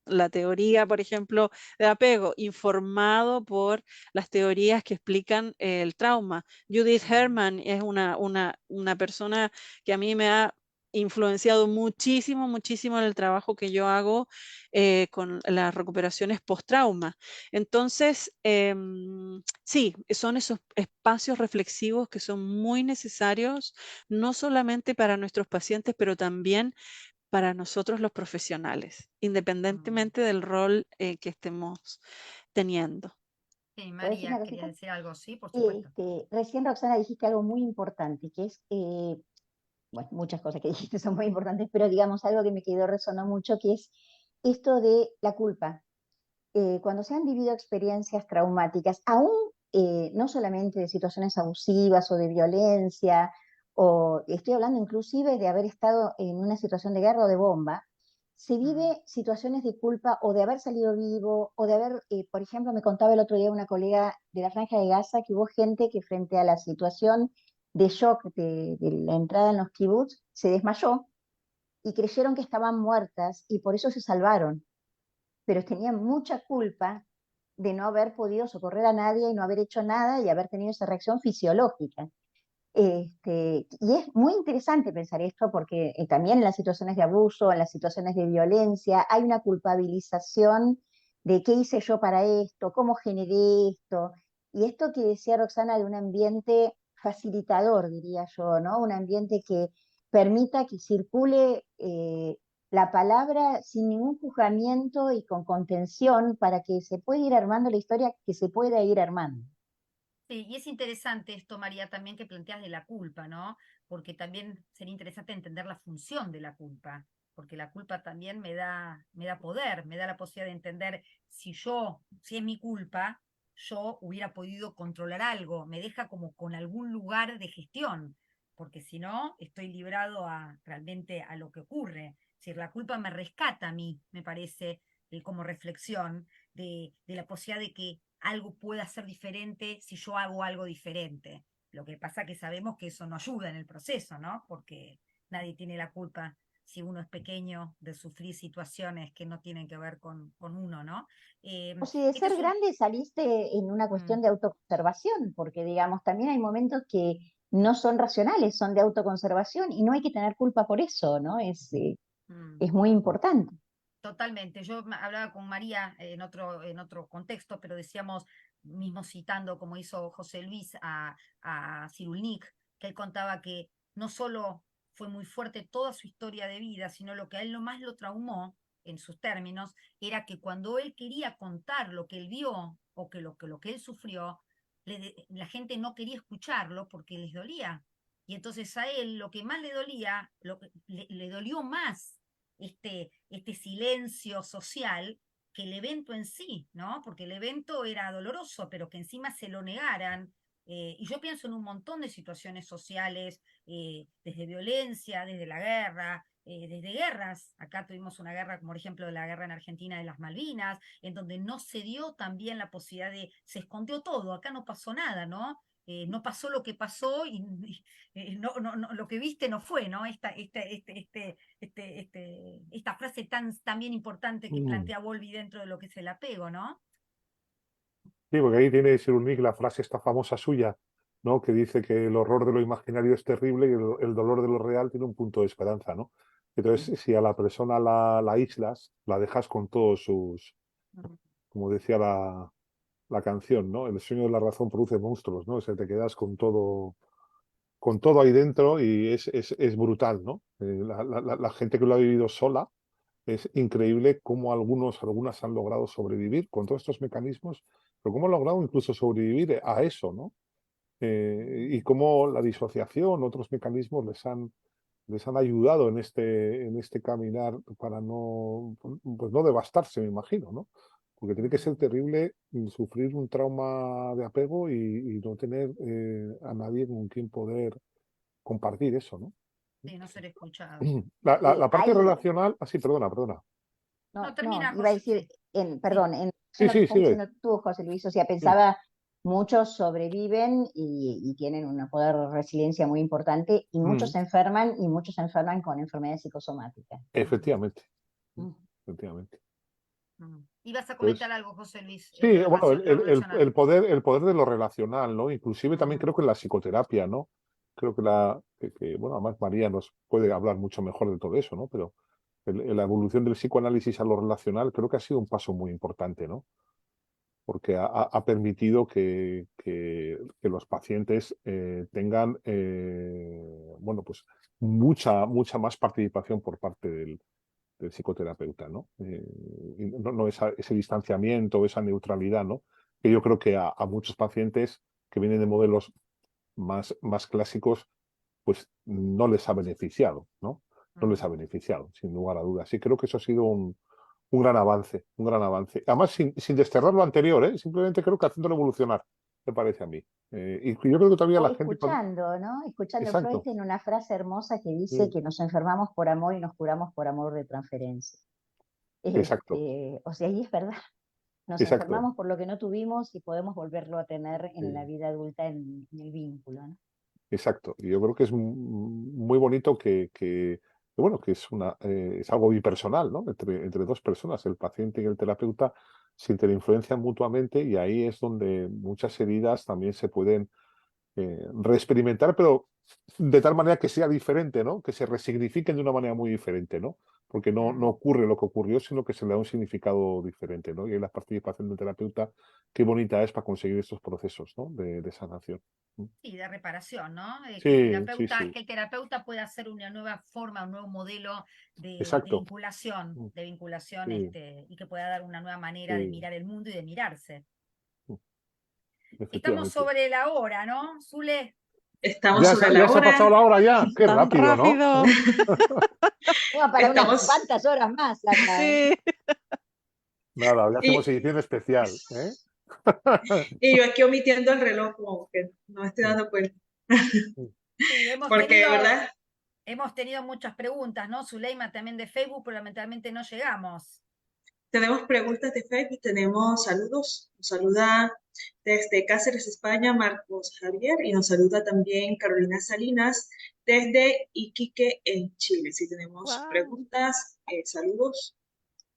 la teoría, por ejemplo, de apego, informado por las teorías que explican el trauma. Judith Herman es una persona que a mí me ha influenciado muchísimo, muchísimo en el trabajo que yo hago con las recuperaciones post-trauma. Entonces, sí, son esos espacios reflexivos que son muy necesarios, no solamente para nuestros pacientes, pero también para nosotros los profesionales, Mm. independientemente del rol que estemos teniendo. Sí, ¿Puedo decir una María, quería cosita? decir algo, sí, por supuesto. Recién, Roxana, dijiste algo muy importante, que es, bueno, muchas cosas que dijiste son muy importantes, pero digamos algo que me quedó resonó mucho, que es esto de la culpa. Cuando se han vivido experiencias traumáticas, aún no solamente de situaciones abusivas o de violencia, o estoy hablando inclusive de haber estado en una situación de guerra o de bomba, se vive situaciones de culpa o de haber salido vivo o de haber, por ejemplo, me contaba el otro día una colega de la Franja de Gaza que hubo gente que frente a la situación de shock de la entrada en los kibbutz se desmayó y creyeron que estaban muertas y por eso se salvaron, pero tenían mucha culpa de no haber podido socorrer a nadie y no haber hecho nada y haber tenido esa reacción fisiológica. Y es muy interesante pensar esto porque también en las situaciones de abuso, en las situaciones de violencia, hay una culpabilización de qué hice yo para esto, cómo generé esto. Y esto que decía Roxana de un ambiente facilitador, diría yo, ¿no? Un ambiente que permita que circule la palabra sin ningún juzgamiento y con contención para que se pueda ir armando la historia que se pueda ir armando. Sí, y es interesante esto, María, también que planteas de la culpa, ¿no? Porque también sería interesante entender la función de la culpa, porque la culpa también me da poder, me da la posibilidad de entender si es mi culpa, yo hubiera podido controlar algo, me deja como con algún lugar de gestión, porque si no, estoy librado realmente a lo que ocurre. Es decir, la culpa me rescata a mí, me parece, como reflexión de la posibilidad de que algo pueda ser diferente si yo hago algo diferente. Lo que pasa que sabemos que eso no ayuda en el proceso, ¿no? Porque nadie tiene la culpa si uno es pequeño de sufrir situaciones que no tienen que ver con uno, ¿no? O si de Este ser es un... grande saliste en una Mm, cuestión de autoconservación, porque digamos, también hay momentos que no son racionales, son de autoconservación y no hay que tener culpa por eso, ¿no? mm. Es muy importante. Totalmente. Yo hablaba con María en otro contexto, pero decíamos, mismo citando como hizo José Luis a Cyrulnik, que él contaba que no solo fue muy fuerte toda su historia de vida, sino lo que a él lo más lo traumó, en sus términos, era que cuando él quería contar lo que él vio o que lo que él sufrió, la gente no quería escucharlo porque les dolía. y entonces a él lo que más le dolía, le dolió más este silencio social que el evento en sí, ¿no? Porque el evento era doloroso, pero que encima se lo negaran. Y yo pienso en un montón de situaciones sociales, desde violencia, desde la guerra, desde guerras. Acá tuvimos una guerra, como por ejemplo la guerra en Argentina de las Malvinas, en donde no se dio también la posibilidad se escondió todo, acá no pasó nada, ¿no? No pasó lo que pasó y lo que viste no fue, ¿no? Esta frase también importante que plantea Bowlby dentro de lo que es el apego, ¿no? Sí, porque ahí tiene Cyrulnik la frase esta famosa suya, ¿no? Que dice que el horror de lo imaginario es terrible y el dolor de lo real tiene un punto de esperanza, ¿no? Entonces, si a la persona la aíslas, la dejas con todos sus, como decía la canción, ¿no? El sueño de la razón produce monstruos, ¿no? O sea, te quedas con todo ahí dentro y es brutal, ¿no? La gente que lo ha vivido sola, es increíble cómo algunas han logrado sobrevivir con todos estos mecanismos, pero cómo han logrado incluso sobrevivir a eso, ¿no? Y cómo la disociación, otros mecanismos les han ayudado en este caminar para pues no devastarse, me imagino, ¿no? Porque tiene que ser terrible sufrir un trauma de apego y no tener a nadie con quien poder compartir eso, ¿no? Sí, no ser escuchado. La parte Hay, relacional, sí, perdona. No, termina, iba a José. decir, perdón, en Sí, lo que sí, estás sí. diciendo tú, José Luis, o sea, pensaba, muchos sobreviven y tienen un poder de resiliencia muy importante, y muchos se enferman, y muchos se enferman con enfermedades psicosomáticas. Efectivamente. Mm. Efectivamente. Ibas a Pues, comentar algo, José Luis, sí, de lo bueno, relacional. el poder de lo relacional, ¿no? Inclusive también creo que en la psicoterapia, ¿no? Creo que, bueno, además María nos puede hablar mucho mejor de todo eso, ¿no? Pero la evolución del psicoanálisis a lo relacional creo que ha sido un paso muy importante, ¿no? Porque ha permitido que los pacientes tengan, bueno, pues mucha más participación por parte del psicoterapeuta, ¿no? Y no ese distanciamiento, esa neutralidad, ¿no? Que yo creo que a muchos pacientes que vienen de modelos más clásicos, pues no les ha beneficiado, ¿no? No les ha beneficiado, sin lugar a dudas. Sí, creo que eso ha sido un gran avance, un gran avance. Además, sin desterrar lo anterior, ¿eh? Simplemente creo que haciéndolo evolucionar, me parece a mí. Y yo creo que todavía la gente... Escuchando, ¿no? Escuchando, Freud Exacto, tiene una frase hermosa que dice sí, que nos enfermamos por amor y nos curamos por amor de transferencia. exacto, O sea, y es verdad, nos exacto. enfermamos por lo que no tuvimos y podemos volverlo a tener en la Sí. vida adulta en el vínculo, ¿no? Exacto. Y yo creo que es muy bonito bueno, que es algo bipersonal, ¿no? Entre dos personas, el paciente y el terapeuta, se interinfluencian mutuamente y ahí es donde muchas heridas también se pueden reexperimentar, pero de tal manera que sea diferente, ¿no? Que se resignifiquen de una manera muy diferente, ¿no? Porque no ocurre lo que ocurrió, sino que se le da un significado diferente, ¿no? Y ahí la participación del terapeuta, qué bonita es para conseguir estos procesos, ¿no? De sanación. Sí, de reparación, ¿no? Sí, sí, sí, Que el terapeuta pueda hacer una nueva forma, un nuevo modelo exacto. de vinculación, Sí, y que pueda dar una nueva manera de sí, mirar el mundo y de mirarse. Estamos efectivamente. sobre la hora, ¿no, Zule? Estamos sobre Ya la se ha pasado hora. la hora ya. Qué Tan rápido, ¿no? rápido. Para unas Estamos, cuantas horas más acá, ¿eh? Sí. Nada, ya hacemos y, edición especial, ¿eh? y yo aquí omitiendo el reloj, como que no me estoy dando cuenta. Sí, Porque, de verdad, hemos tenido muchas preguntas, ¿no? Zuleima también de Facebook, pero lamentablemente no llegamos. tenemos preguntas de Facebook, tenemos saludos. Nos saluda desde Cáceres, España, Marcos Javier, y nos saluda también Carolina Salinas desde Iquique, en Chile. Si tenemos Wow. preguntas, saludos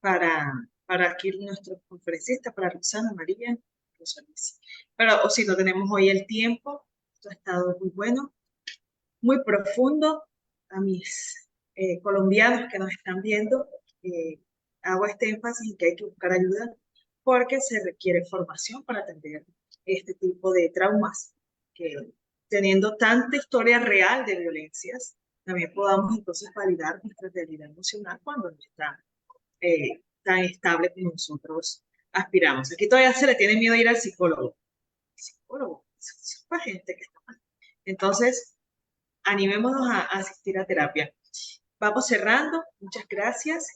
para aquí nuestros conferencistas, para Roxana, María, Rosa Luis. Pero, o si no tenemos hoy el tiempo, esto ha estado muy bueno, muy profundo. A mis colombianos que nos están viendo, hago este énfasis en que hay que buscar ayuda porque se requiere formación para atender este tipo de traumas, que teniendo tanta historia real de violencias, también podamos entonces validar nuestra realidad emocional cuando no está tan estable como nosotros aspiramos. Aquí todavía se le tiene miedo a ir al psicólogo. Psicólogo, es para gente que está mal. Entonces, animémonos a asistir a terapia. Vamos cerrando, muchas gracias.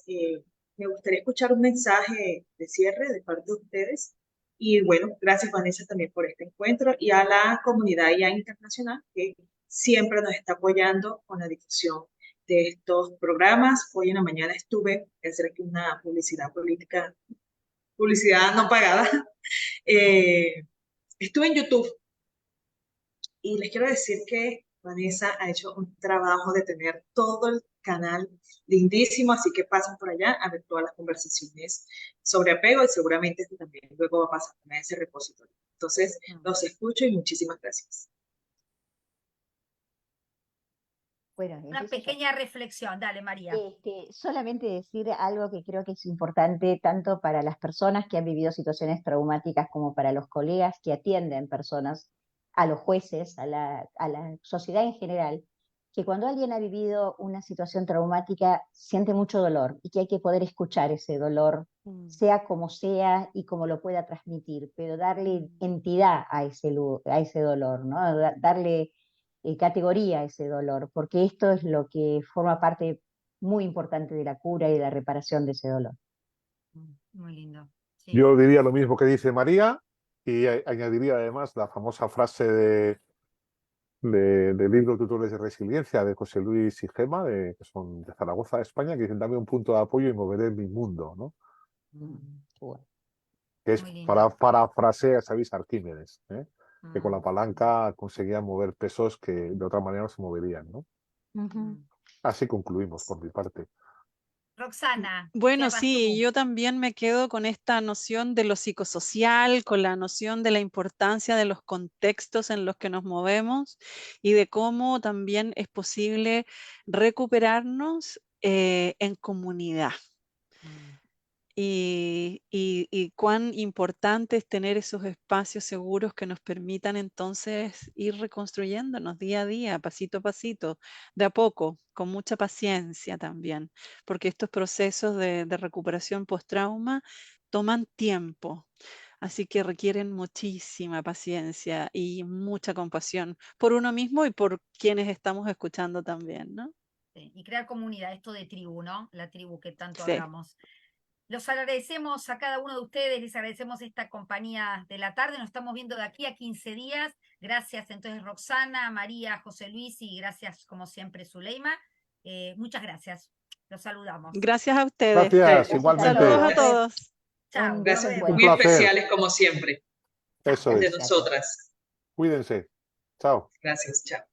Me gustaría escuchar un mensaje de cierre de parte de ustedes. Y bueno, gracias Vanessa también por este encuentro y a la comunidad ya internacional que siempre nos está apoyando con la difusión de estos programas. Hoy en la mañana estuve, voy a hacer aquí una publicidad política, publicidad no pagada. Estuve en YouTube y les quiero decir que Vanessa ha hecho un trabajo de tener todo el canal lindísimo, así que pasen por allá a ver todas las conversaciones sobre apego y seguramente esto también luego va a pasar a ese repositorio. Entonces, los escucho y muchísimas gracias. Bueno, Una pequeña reflexión, dale María. Solamente decir algo que creo que es importante tanto para las personas que han vivido situaciones traumáticas como para los colegas que atienden personas, a los jueces, a la sociedad en general, que cuando alguien ha vivido una situación traumática siente mucho dolor y que hay que poder escuchar ese dolor, sea como sea y como lo pueda transmitir, pero darle entidad a ese dolor, ¿no? Darle categoría a ese dolor, porque esto es lo que forma parte muy importante de la cura y de la reparación de ese dolor. Muy lindo. Sí. Yo diría lo mismo que dice María y añadiría además la famosa frase del libro Tutores de Resiliencia de José Luis y Gema, que son de Zaragoza, España, que dicen: dame un punto de apoyo y moveré mi mundo, ¿no? Bueno. Que es parafrasea, ¿sabéis? Arquímedes, que con la palanca conseguía mover pesos que de otra manera no se moverían, ¿no? Así concluimos por mi parte. Roxana. Bueno, sí, yo también me quedo con esta noción de lo psicosocial, con la noción de la importancia de los contextos en los que nos movemos y de cómo también es posible recuperarnos en comunidad. Y cuán importante es tener esos espacios seguros que nos permitan entonces ir reconstruyéndonos día a día, pasito a pasito, de a poco, con mucha paciencia también, porque estos procesos de recuperación post-trauma toman tiempo, así que requieren muchísima paciencia y mucha compasión por uno mismo y por quienes estamos escuchando también, ¿no? Sí, y crear comunidad, esto de tribu, ¿no? La tribu que tanto Sí. hablamos. Los agradecemos a cada uno de ustedes, les agradecemos esta compañía de la tarde, nos estamos viendo de aquí a 15 días. Gracias entonces Roxana, María, José Luis y gracias como siempre Zuleima. Muchas gracias, los saludamos. Gracias a ustedes. Gracias, igualmente. Saludos a todos. Chao. Gracias, nos vemos. muy Un placer. especiales como siempre. Eso De es. nosotras. Cuídense. Chao. Gracias, chao.